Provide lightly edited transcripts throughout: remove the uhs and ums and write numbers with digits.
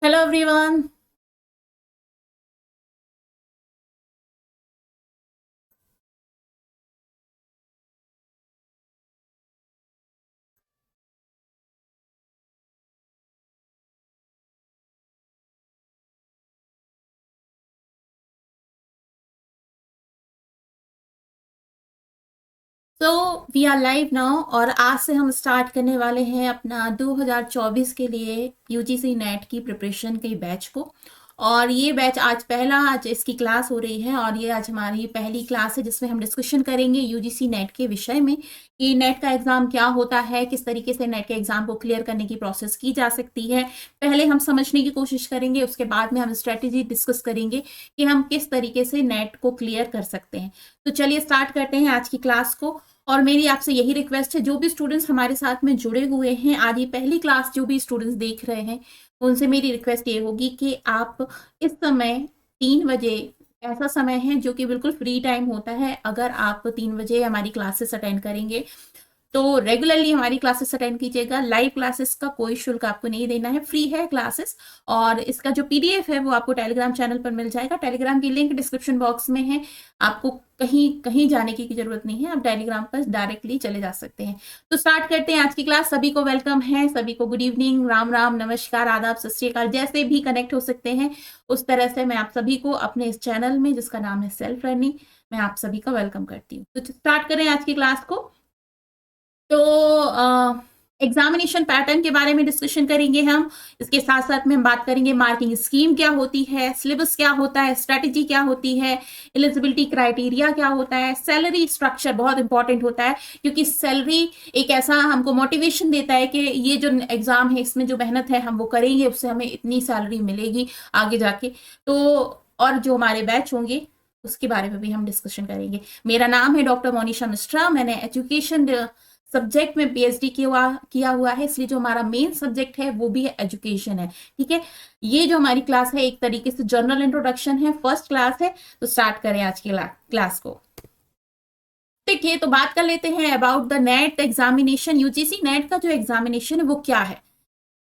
Hello everyone. So we are live now और आज से हम स्टार्ट करने वाले हैं अपना 2024 के लिए यूजीसी नेट की प्रिपरेशन के बैच को। और ये बैच आज इसकी क्लास हो रही है और ये आज हमारी पहली क्लास है जिसमें हम डिस्कशन करेंगे यूजीसी नेट के विषय में कि नेट का एग्जाम क्या होता है, किस तरीके से नेट के एग्जाम को क्लियर करने की प्रोसेस की जा सकती है। पहले हम समझने की कोशिश करेंगे, उसके बाद में हम स्ट्रेटेजी डिस्कस करेंगे कि हम किस तरीके से नेट को क्लियर कर सकते हैं। तो चलिए स्टार्ट करते हैं आज की क्लास को। और मेरी आपसे यही रिक्वेस्ट है, जो भी स्टूडेंट्स हमारे साथ में जुड़े हुए हैं, आज ये पहली क्लास जो भी स्टूडेंट्स देख रहे हैं, उनसे मेरी रिक्वेस्ट ये होगी कि आप इस समय 3 बजे ऐसा समय है जो कि बिल्कुल फ्री टाइम होता है। अगर आप 3 बजे हमारी क्लासेस अटेंड करेंगे तो रेगुलरली हमारी क्लासेस अटेंड कीजिएगा। लाइव क्लासेस का कोई शुल्क आपको नहीं देना है, फ्री है क्लासेस। और इसका जो पीडीएफ है वो आपको टेलीग्राम चैनल पर मिल जाएगा। टेलीग्राम की लिंक डिस्क्रिप्शन बॉक्स में है, आपको कहीं कहीं जाने की जरूरत नहीं है, आप टेलीग्राम पर डायरेक्टली चले जा सकते हैं। तो स्टार्ट करते हैं आज की क्लास। सभी को वेलकम है, सभी को गुड इवनिंग, राम राम, नमस्कार, आदाब, सत श्री अकाल। जैसे भी कनेक्ट हो सकते हैं उस तरह से मैं आप सभी को अपने इस चैनल में जिसका नाम है सेल्फ लर्निंग, मैं आप सभी का वेलकम करती हूँ। तो स्टार्ट करें आज की क्लास को। तो एग्जामिनेशन पैटर्न के बारे में डिस्कशन करेंगे हम। इसके साथ साथ में हम बात करेंगे मार्किंग स्कीम क्या होती है, सिलेबस क्या होता है, स्ट्रेटेजी क्या होती है, एलिजिबिलिटी क्राइटेरिया क्या होता है, सैलरी स्ट्रक्चर बहुत इंपॉर्टेंट होता है क्योंकि सैलरी एक ऐसा हमको मोटिवेशन देता है कि ये जो एग्जाम है इसमें जो मेहनत है हम वो करेंगे, उससे हमें इतनी सैलरी मिलेगी आगे जाके। तो और जो हमारे बैच होंगे उसके बारे में भी हम डिस्कशन करेंगे। मेरा नाम है डॉक्टर मोनिशा मिश्रा, मैंने एजुकेशन सब्जेक्ट में पीएचडी किया हुआ है, इसलिए जो हमारा मेन सब्जेक्ट है वो भी है एजुकेशन है। ठीक है, ये जो हमारी क्लास है एक तरीके से जनरल इंट्रोडक्शन है, फर्स्ट क्लास है। तो स्टार्ट करें आज की क्लास को। ठीक है, तो बात कर लेते हैं about the net examination. UGC net का जो एग्जामिनेशन है वो क्या है,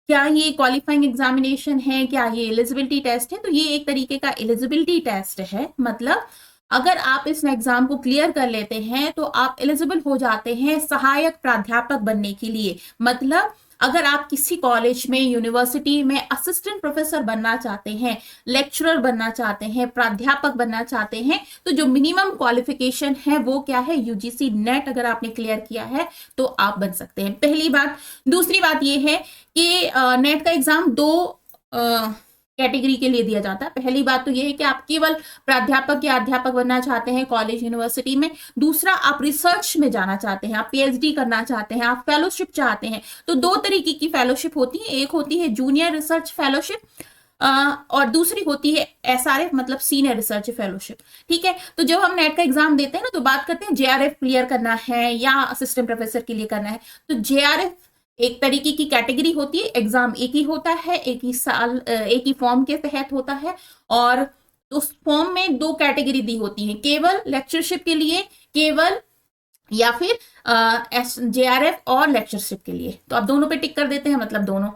क्या ये क्वालिफाइंग एग्जामिनेशन है, क्या ये एलिजिबिलिटी टेस्ट है। तो ये एक तरीके का एलिजिबिलिटी टेस्ट है। मतलब अगर आप इस एग्जाम को क्लियर कर लेते हैं तो आप एलिजिबल हो जाते हैं सहायक प्राध्यापक बनने के लिए। मतलब अगर आप किसी कॉलेज में, यूनिवर्सिटी में असिस्टेंट प्रोफेसर बनना चाहते हैं, लेक्चरर बनना चाहते हैं, प्राध्यापक बनना चाहते हैं, तो जो मिनिमम क्वालिफिकेशन है वो क्या है, यूजीसी नेट अगर आपने क्लियर किया है तो आप बन सकते हैं। पहली बात। दूसरी बात ये है कि नेट का एग्जाम दो कैटेगरी के लिए दिया जाता है। पहली बात तो ये है कि आप केवल प्राध्यापक या अध्यापक बनना चाहते हैं कॉलेज यूनिवर्सिटी में। दूसरा, आप रिसर्च में जाना चाहते हैं, आप पीएचडी करना चाहते हैं, आप फेलोशिप चाहते हैं। तो दो तरीके की फेलोशिप होती है, एक होती है जूनियर रिसर्च फेलोशिप और दूसरी होती है एसआरएफ, मतलब सीनियर रिसर्च फेलोशिप। ठीक है, तो जब हम नेट का एग्जाम देते हैं ना तो बात करते हैं जेआरएफ क्लियर करना है या असिस्टेंट प्रोफेसर के लिए करना है। तो जेआरएफ एक तरीके की कैटेगरी होती है, एग्जाम एक ही होता है, एक ही साल, एक ही फॉर्म के तहत होता है। और उस फॉर्म में दो कैटेगरी दी होती है, केवल लेक्चरशिप के लिए केवल, या फिर जेआरएफ और लेक्चरशिप के लिए। तो आप दोनों पे टिक कर देते हैं, मतलब दोनों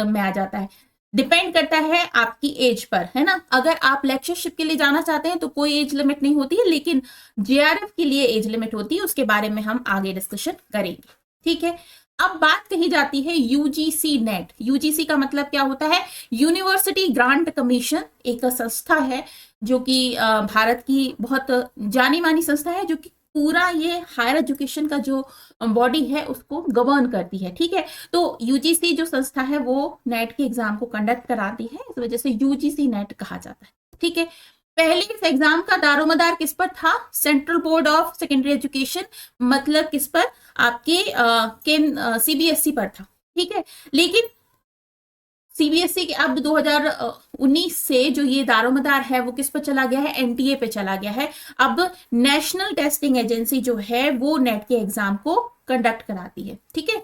में आ जाता है। डिपेंड करता है आपकी एज पर, है ना। अगर आप लेक्चरशिप के लिए जाना चाहते हैं तो कोई एज लिमिट नहीं होती है, लेकिन जेआरएफ के लिए एज लिमिट होती है, उसके बारे में हम आगे डिस्कशन करेंगे। ठीक है, अब बात कही जाती है यूजीसी नेट। यूजीसी का मतलब क्या होता है, यूनिवर्सिटी ग्रांट कमीशन। एक संस्था है जो कि भारत की बहुत जानी मानी संस्था है, जो कि पूरा ये हायर एजुकेशन का जो बॉडी है उसको गवर्न करती है। ठीक है, तो यूजीसी जो संस्था है वो नेट के एग्जाम को कंडक्ट कराती है, इस वजह से यूजीसी नेट कहा जाता है। ठीक है, पहले इस एग्जाम का दारोमदार किस पर था, central board of secondary education, मतलब किस पर, आपके सीबीएसई पर था। ठीक है, लेकिन सीबीएसई के अब 2019 से जो ये दारोमदार है वो किस पर चला गया है, एनटीए पे चला गया है। अब नेशनल टेस्टिंग एजेंसी जो है वो नेट के एग्जाम को कंडक्ट कराती है। ठीक है,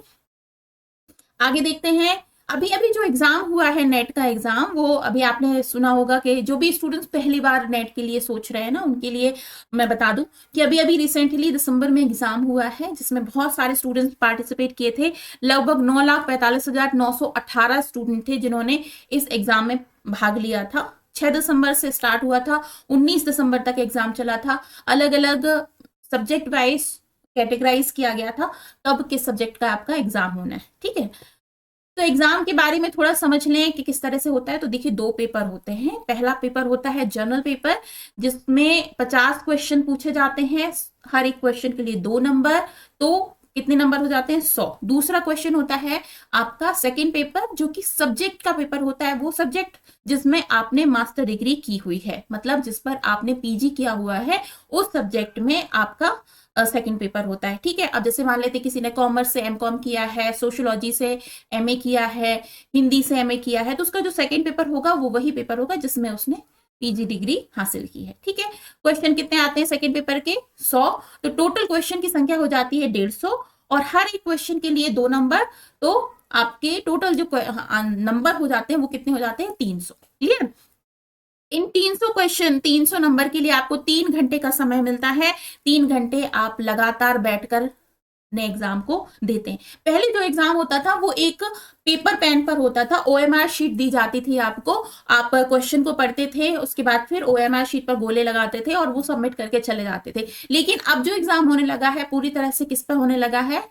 आगे देखते हैं। अभी अभी जो एग्जाम हुआ है नेट का एग्जाम, वो अभी आपने सुना होगा कि जो भी स्टूडेंट्स पहली बार नेट के लिए सोच रहे हैं ना, उनके लिए मैं बता दूं कि अभी अभी रिसेंटली दिसंबर में एग्जाम हुआ है, जिसमें बहुत सारे स्टूडेंट्स पार्टिसिपेट किए थे। लगभग 9,45,918 स्टूडेंट थे जिन्होंने इस एग्जाम में भाग लिया था। 6 दिसंबर से स्टार्ट हुआ था, 19 दिसंबर तक एग्जाम चला था। अलग अलग सब्जेक्ट वाइज कैटेगराइज किया गया था कब किस सब्जेक्ट का आपका एग्जाम होना है, ठीक है। तो एग्जाम के बारे में थोड़ा समझ लें कि किस तरह से होता है। तो देखिए, 2 पेपर होते हैं। पहला पेपर होता है जनरल पेपर, जिसमें 50 क्वेश्चन पूछे जाते हैं, हर एक क्वेश्चन के लिए 2 नंबर, तो कितने नंबर हो जाते हैं, 100। दूसरा क्वेश्चन होता है आपका सेकंड पेपर, जो कि सब्जेक्ट का पेपर होता है, वो सब्जेक्ट जिसमें आपने मास्टर डिग्री की हुई है, मतलब जिस पर आपने पीजी किया हुआ है, उस सब्जेक्ट में आपका सेकंड पेपर होता है, ठीक है। अब जैसे मान लेते किसी ने कॉमर्स से एमकॉम किया है, सोशियोलॉजी से एमए किया है, हिंदी से एमए किया है, तो उसका जो सेकंड पेपर होगा वो वही पेपर होगा जिसमें उसने पीजी डिग्री हासिल की है, ठीक है। क्वेश्चन कितने आते हैं सेकंड पेपर के, 100। तो टोटल क्वेश्चन की संख्या हो जाती है 150, और हर एक क्वेश्चन के लिए 2 नंबर, तो आपके टोटल जो नंबर हो जाते हैं वो कितने हो जाते हैं, 300। क्लियर। इन 300 क्वेश्चन, 300 नंबर के लिए आपको 3 घंटे का समय मिलता है। 3 घंटे आप लगातार बैठकर ने एग्जाम को देते हैं। पहले जो एग्जाम होता था वो एक पेपर पेन पर होता था, ओएमआर शीट दी जाती थी आपको, आप क्वेश्चन को पढ़ते थे, उसके बाद फिर ओएमआर शीट पर गोले लगाते थे और वो सबमिट करके चले जाते थे। लेकिन अब जो एग्जाम होने लगा है पूरी तरह से किस पर होने लगा है,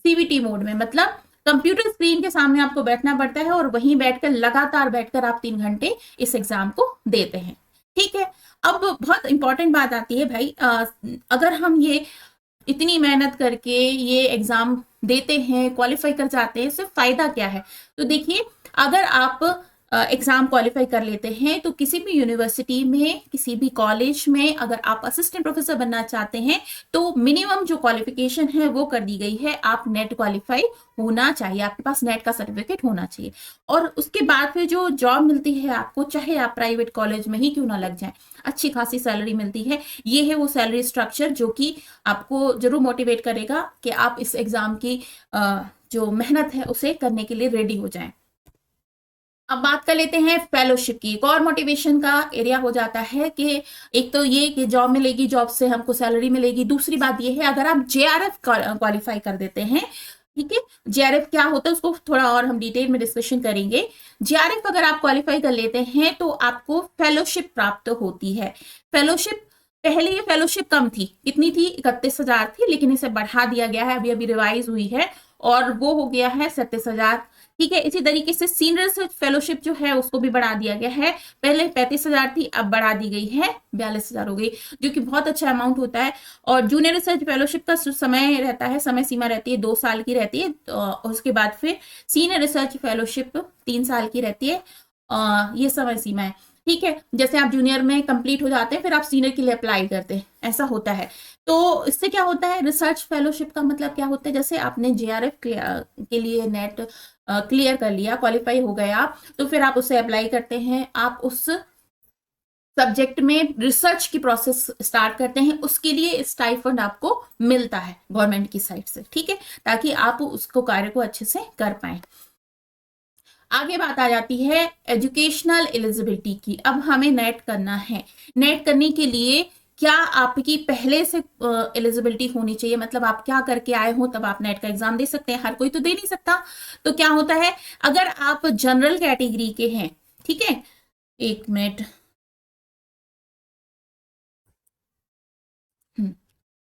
सीवीटी मोड में, मतलब कंप्यूटर स्क्रीन के सामने आपको बैठना पड़ता है और वहीं बैठकर लगातार बैठकर आप 3 घंटे इस एग्जाम को देते हैं, ठीक है। अब बहुत इंपॉर्टेंट बात आती है भाई, अगर हम ये इतनी मेहनत करके ये एग्जाम देते हैं, क्वालिफाई कर जाते हैं, इससे फायदा क्या है। तो देखिए, अगर आप एग्जाम क्वालिफाई कर लेते हैं तो किसी भी यूनिवर्सिटी में, किसी भी कॉलेज में अगर आप असिस्टेंट प्रोफेसर बनना चाहते हैं तो मिनिमम जो क्वालिफिकेशन है वो कर दी गई है, आप नेट क्वालिफाई होना चाहिए, आपके पास नेट का सर्टिफिकेट होना चाहिए। और उसके बाद फिर जो जॉब मिलती है आपको, चाहे आप प्राइवेट कॉलेज में ही क्यों ना लग जाए, अच्छी खासी सैलरी मिलती है। ये है वो सैलरी स्ट्रक्चर जो कि आपको जरूर मोटिवेट करेगा कि आप इस एग्जाम की जो मेहनत है उसे करने के लिए रेडी हो जाएं। अब बात कर लेते हैं फेलोशिप की। एक और मोटिवेशन का एरिया हो जाता है कि एक तो ये कि जॉब मिलेगी, जॉब से हमको सैलरी मिलेगी। दूसरी बात ये है, अगर आप जेआरएफ क्वालिफाई कर देते हैं, ठीक है, जेआरएफ क्या होता है उसको थोड़ा और हम डिटेल में डिस्कशन करेंगे। जेआरएफ अगर आप क्वालिफाई कर लेते हैं तो आपको फेलोशिप प्राप्त होती है। फेलोशिप, पहले ये फेलोशिप कम थी, कितनी थी, 31,000 थी, लेकिन इसे बढ़ा दिया गया है, अभी अभी रिवाइज हुई है और वो हो गया है 37,000, ठीक है। इसी तरीके से सीनियर रिसर्च फेलोशिप जो है उसको भी बढ़ा दिया गया है, पहले 35,000 थी, अब बढ़ा दी गई है, 42,000 हो गई, जो कि बहुत अच्छा अमाउंट होता है। और जूनियर रिसर्च फेलोशिप का समय रहता है, समय सीमा रहती है 2 साल की रहती है, और उसके बाद फिर सीनियर रिसर्च फेलोशिप 3 साल की रहती है, ये समय सीमा है, ठीक है। जैसे आप जूनियर में कंप्लीट हो जाते हैं फिर आप सीनियर के लिए अप्लाई करते हैं, ऐसा होता है। तो इससे क्या होता है, रिसर्च फेलोशिप का मतलब क्या होता है, जैसे आपने जेआरएफ के लिए नेट क्लियर कर लिया, क्वालिफाई हो गए आप, तो फिर आप उसे अप्लाई करते हैं, आप उस सब्जेक्ट में रिसर्च की प्रोसेस स्टार्ट करते हैं, उसके लिए स्टाइफंड आपको मिलता है गवर्नमेंट की साइड से, ठीक है, ताकि आप उसको कार्य को अच्छे से कर पाए। आगे बात आ जाती है एजुकेशनल एलिजिबिलिटी की। अब हमें नेट करना है, नेट करने के लिए क्या आपकी पहले से एलिजिबिलिटी होनी चाहिए, मतलब आप क्या करके आए हो तब आप नेट का एग्जाम दे सकते हैं, हर कोई तो दे नहीं सकता। तो क्या होता है, अगर आप जनरल कैटेगरी के हैं, ठीक है, एक मिनट,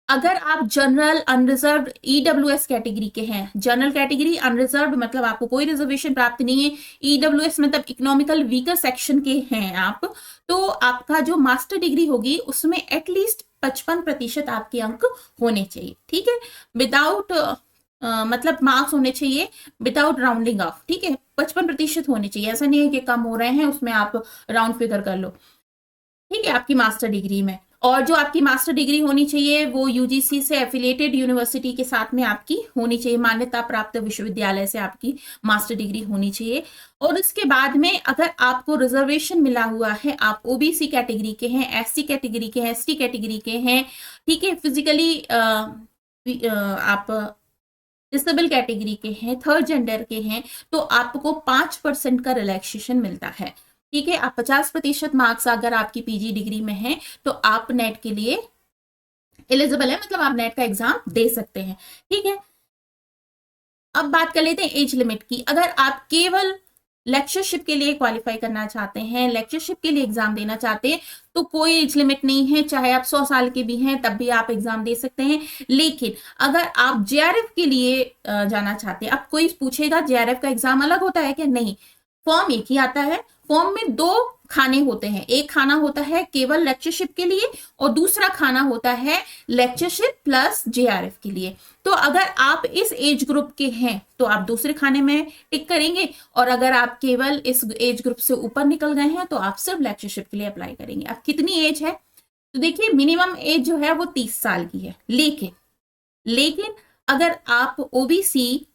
अगर आप जनरल अनरिजर्व ईडब्ल्यूएस कैटेगरी के हैं, जनरल कैटेगरी अनरिजर्व मतलब आपको कोई रिजर्वेशन प्राप्त नहीं है, ईडब्ल्यूएस मतलब इकोनॉमिकल वीकर सेक्शन के हैं आप, तो आपका जो मास्टर डिग्री होगी उसमें एटलीस्ट 55% आपके अंक होने चाहिए, ठीक है, विदाउट मतलब मार्क्स होने चाहिए विदाउट राउंडिंग ऑफ, ठीक है, 55% होने चाहिए, ऐसा नहीं है कि कम हो रहे हैं उसमें आप राउंड फिगर कर लो, ठीक है, आपकी मास्टर डिग्री में। और जो आपकी मास्टर डिग्री होनी चाहिए वो यूजीसी से एफिलिएटेड यूनिवर्सिटी के साथ में आपकी होनी चाहिए, मान्यता प्राप्त विश्वविद्यालय से आपकी मास्टर डिग्री होनी चाहिए। और इसके बाद में अगर आपको रिजर्वेशन मिला हुआ है, आप ओबीसी कैटेगरी के हैं, एससी कैटेगरी के हैं, एसटी कैटेगरी के हैं, ठीक है, फिजिकली आप डिसेबल कैटेगरी के हैं, थर्ड जेंडर के हैं, तो आपको 5% का रिलैक्सेशन मिलता है। ठीक है, आप 50% मार्क्स अगर आपकी पीजी डिग्री में है तो आप नेट के लिए एलिजिबल है, मतलब आप नेट का एग्जाम दे सकते हैं। ठीक है, अब बात कर लेते हैं एज लिमिट की। अगर आप केवल लेक्चरशिप के लिए क्वालिफाई करना चाहते हैं, लेक्चरशिप के लिए एग्जाम देना चाहते हैं, तो कोई एज लिमिट नहीं है, चाहे आप 100 साल के भी हैं तब भी आप एग्जाम दे सकते हैं। लेकिन अगर आप जेआरएफ के लिए जाना चाहते हैं, अब कोई पूछेगा जेआरएफ का एग्जाम अलग होता है क्या? नहीं, फॉर्म एक ही आता है। फॉर्म में 2 खाने होते हैं, एक खाना होता है केवल लेक्चरशिप के लिए और दूसरा खाना होता है लेक्चरशिप प्लस जेआरएफ के लिए। तो अगर आप इस एज ग्रुप के हैं तो आप दूसरे खाने में टिक करेंगे, और अगर आप केवल इस एज ग्रुप से ऊपर निकल गए हैं तो आप सिर्फ लेक्चरशिप के लिए अप्लाई करेंगे। अब कितनी एज है? तो देखिए, मिनिमम एज जो है वो 30 साल की है। लेकिन अगर आप OBC,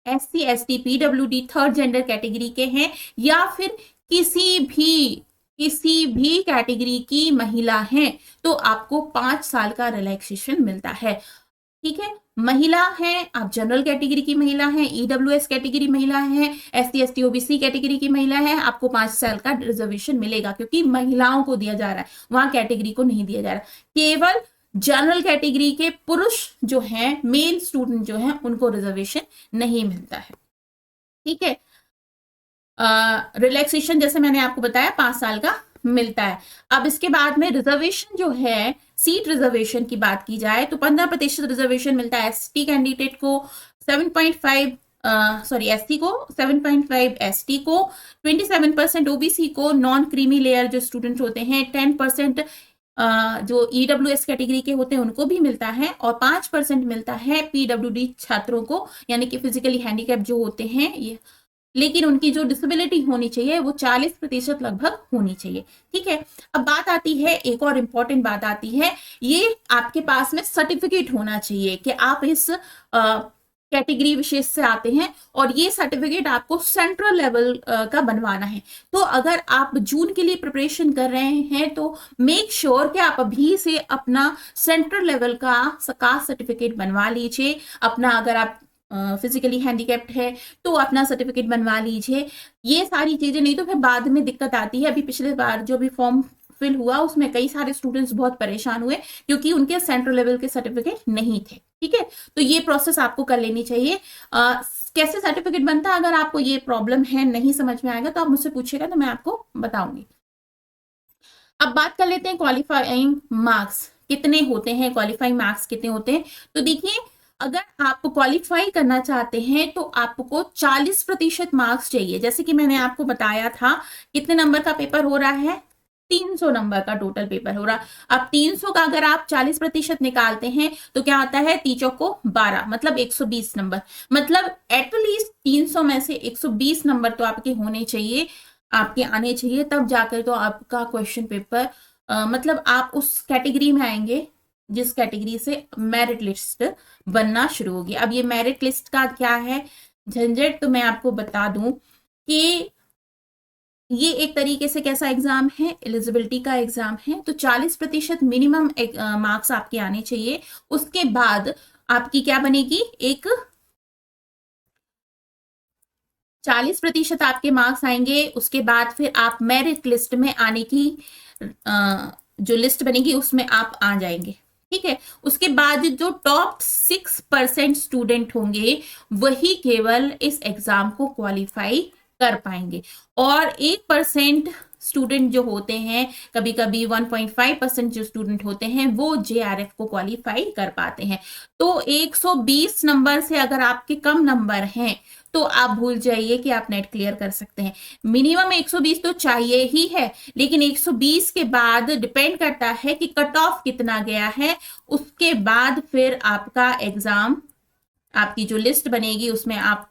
SC, ST, PWD, third gender category के हैं, या फिर किसी भी कैटेगरी की महिला हैं, तो आपको 5 साल का रिलैक्सेशन मिलता है। ठीक है, महिला है, आप जनरल कैटेगरी की महिला है, ईडब्ल्यूएस कैटेगरी महिला है, एससी, एसटी, ओबीसी कैटेगरी की महिला है, आपको 5 साल का रिजर्वेशन मिलेगा, क्योंकि महिलाओं को दिया जा रहा है, वहां कैटेगरी को नहीं दिया जा रहा। केवल जनरल कैटेगरी के पुरुष जो हैं, मेल स्टूडेंट जो हैं, उनको रिजर्वेशन नहीं मिलता है। ठीक है, रिलैक्सेशन जैसे मैंने आपको बताया 5 साल का मिलता है। अब इसके बाद में रिजर्वेशन जो है, सीट रिजर्वेशन की बात की जाए तो 15% रिजर्वेशन मिलता है एसटी कैंडिडेट को, 7.5 एससी को, 7.5 एसटी को, 27% ओबीसी को, नॉन क्रीमी लेयर जो स्टूडेंट होते हैं 10% जो ईडब्ल्यूएस कैटेगरी के होते हैं उनको भी मिलता है, और 5% मिलता है पीडब्ल्यूडी छात्रों को, यानी कि फिजिकली हैंडीकैप जो होते हैं ये, लेकिन उनकी जो डिसेबिलिटी होनी चाहिए वो 40% लगभग होनी चाहिए। ठीक है, अब बात आती है, एक और इंपॉर्टेंट बात आती है, ये आपके पास में सर्टिफिकेट होना चाहिए कि आप इस कैटेगरी विशेष से आते हैं, और ये सर्टिफिकेट आपको सेंट्रल लेवल का बनवाना है। तो अगर आप जून के लिए प्रिपरेशन कर रहे हैं तो मेक श्योर कि आप अभी से अपना सेंट्रल लेवल का कास्ट सर्टिफिकेट बनवा लीजिए। अपना अगर आप फिजिकली हैंडीकैप्ड है तो अपना सर्टिफिकेट बनवा लीजिए। ये सारी चीजें, नहीं तो फिर बाद में दिक्कत आती है। अभी पिछले बार जो भी फॉर्म फिल हुआ उसमें कई सारे स्टूडेंट्स बहुत परेशान हुए क्योंकि उनके सेंट्रल लेवल के सर्टिफिकेट नहीं थे। ठीक है, तो ये प्रोसेस आपको कर लेनी चाहिए। कैसे सर्टिफिकेट बनता है, अगर आपको ये प्रॉब्लम है, नहीं समझ में आएगा तो आप मुझसे पूछिएगा तो मैं आपको बताऊंगी। अब बात कर लेते हैं क्वालिफाइंग मार्क्स कितने होते हैं, क्वालिफाइंग मार्क्स कितने होते हैं। तो देखिए, अगर आप क्वालिफाई करना चाहते हैं तो आपको 40% मार्क्स चाहिए। जैसे कि मैंने आपको बताया था, कितने नंबर का पेपर हो रहा है, 300 नंबर का टोटल पेपर हो रहा। अब 300 का अगर आप 40% निकालते हैं तो क्या आता है, 3 को 12, मतलब 120 नंबर। मतलब एटलीस्ट 300 में से 120 नंबर तो आपके होने चाहिए, आपके आने चाहिए, तब जाकर तो आपका क्वेश्चन पेपर मतलब आप उस कैटेगरी में आएंगे जिस कैटेगरी से मेरिट लिस्ट बनना शुरू होगी। अब ये मेरिट लिस्ट का क्या है झंझट, तो मैं आपको बता दूं कि ये एक तरीके से कैसा एग्जाम है, एलिजिबिलिटी का एग्जाम है। तो 40% मिनिमम मार्क्स आपके आने चाहिए। उसके बाद आपकी क्या बनेगी, एक 40% आपके मार्क्स आएंगे। उसके बाद फिर आप मेरिट लिस्ट में आने की जो लिस्ट बनेगी उसमें आप आ जाएंगे। ठीक है, उसके बाद जो टॉप 6% स्टूडेंट होंगे वही केवल इस एग्जाम को क्वालिफाई कर पाएंगे, और 1% स्टूडेंट जो होते हैं, कभी कभी 1.5% जो स्टूडेंट होते हैं वो जेआरएफ को क्वालिफाई कर पाते हैं। तो 120 नंबर से अगर आपके कम नंबर हैं तो आप भूल जाइए कि आप नेट क्लियर कर सकते हैं। मिनिमम 120 तो चाहिए ही है, लेकिन 120 के बाद डिपेंड करता है कि कट ऑफ कितना गया है। उसके बाद फिर आपका एग्जाम, आपकी जो लिस्ट बनेगी उसमें आप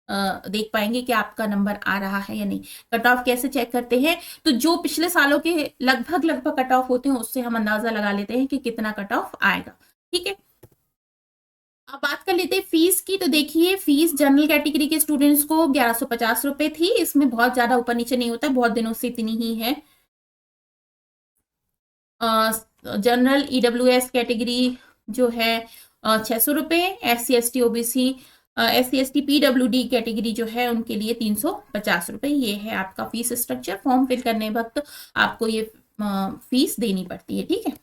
देख पाएंगे कि आपका नंबर आ रहा है या नहीं। कट ऑफ कैसे चेक करते हैं, तो जो पिछले सालों के लगभग कट ऑफ होते हैं उससे हम अंदाजा लगा लेते हैं कि कितना कट ऑफ आएगा। ठीक है, अब बात कर लेते हैं फीस की। तो देखिए, फीस जनरल कैटेगरी के स्टूडेंट्स को 1150 रुपए थी। इसमें बहुत ज्यादा ऊपर नीचे नहीं होता, बहुत दिनों से इतनी ही है। जनरल ईडब्ल्यूएस कैटेगरी जो है 600 रुपए, SC ST OBC SC ST PWD category जो है उनके लिए 350 रुपए। ये है आपका फीस स्ट्रक्चर। फॉर्म फिल करने वक्त आपको ये फीस देनी पड़ती है, ठीक है।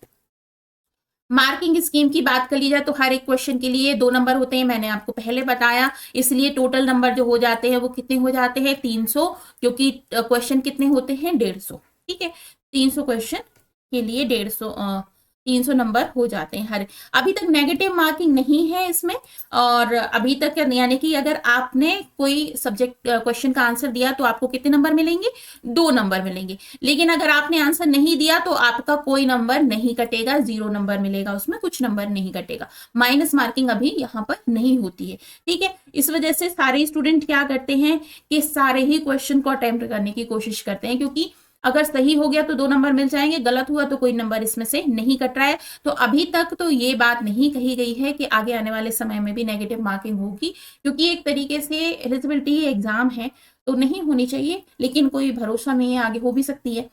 मार्किंग स्कीम की बात कर ली जाए तो हर एक क्वेश्चन के लिए 2 नंबर होते हैं, मैंने आपको पहले बताया। इसलिए टोटल नंबर जो हो जाते हैं वो कितने हो जाते हैं 300, क्योंकि क्वेश्चन कितने होते हैं 150, ठीक है। 300 क्वेश्चन के लिए 300 नंबर हो जाते हैं हर। अभी तक नेगेटिव मार्किंग नहीं है इसमें, और अभी तक यानी कि अगर आपने कोई सब्जेक्ट क्वेश्चन का आंसर दिया तो आपको कितने नंबर मिलेंगे, 2 नंबर मिलेंगे। लेकिन अगर आपने आंसर नहीं दिया तो आपका कोई नंबर नहीं कटेगा, 0 नंबर मिलेगा, उसमें कुछ नंबर नहीं कटेगा। माइनस मार्किंग अभी यहाँ पर नहीं होती है, ठीक है। इस वजह से सारे स्टूडेंट क्या करते हैं कि सारे ही क्वेश्चन को अटेम्प्ट करने की कोशिश करते हैं, क्योंकि अगर सही हो गया तो 2 नंबर मिल जाएंगे, गलत हुआ तो कोई नंबर इसमें से नहीं कट रहा है। तो अभी तक तो ये बात नहीं कही गई है कि आगे आने वाले समय में भी नेगेटिव मार्किंग होगी, क्योंकि एक तरीके से एलिजिबिलिटी एग्जाम है तो नहीं होनी चाहिए, लेकिन कोई भरोसा नहीं है, आगे हो भी सकती है,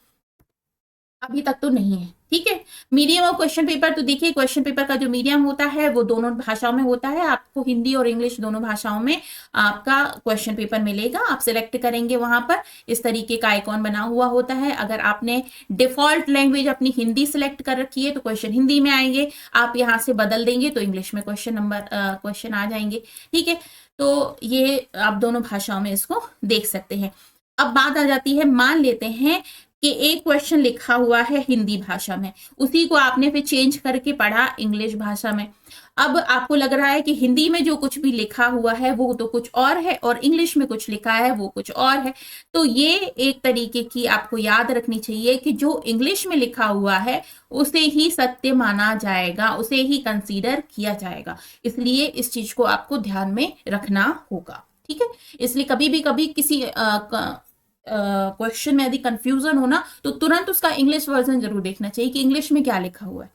अभी तक तो नहीं है, ठीक है। मीडियम ऑफ क्वेश्चन पेपर, तो देखिए क्वेश्चन पेपर का जो मीडियम होता है वो दोनों भाषाओं में होता है। आपको हिंदी और इंग्लिश दोनों भाषाओं में आपका क्वेश्चन पेपर मिलेगा। आप सिलेक्ट करेंगे, वहां पर इस तरीके का आइकॉन बना हुआ होता है। अगर आपने डिफॉल्ट लैंग्वेज अपनी हिंदी सिलेक्ट कर रखी है तो क्वेश्चन हिंदी में आएंगे, आप यहाँ से बदल देंगे तो इंग्लिश में क्वेश्चन आ जाएंगे, ठीक है। तो ये आप दोनों भाषाओं में इसको देख सकते हैं। अब बात आ जाती है, मान लेते हैं कि एक क्वेश्चन लिखा हुआ है हिंदी भाषा में, उसी को आपने फिर चेंज करके पढ़ा इंग्लिश भाषा में। अब आपको लग रहा है कि हिंदी में जो कुछ भी लिखा हुआ है वो तो कुछ और है और इंग्लिश में कुछ लिखा है वो कुछ और है। तो ये एक तरीके की आपको याद रखनी चाहिए कि जो इंग्लिश में लिखा हुआ है उसे ही सत्य माना जाएगा, उसे ही कंसीडर किया जाएगा। इसलिए इस चीज को आपको ध्यान में रखना होगा, ठीक है। इसलिए कभी किसी क्वेश्चन में यदि कंफ्यूजन हो ना तो तुरंत उसका इंग्लिश वर्जन जरूर देखना चाहिए कि इंग्लिश में क्या लिखा हुआ है।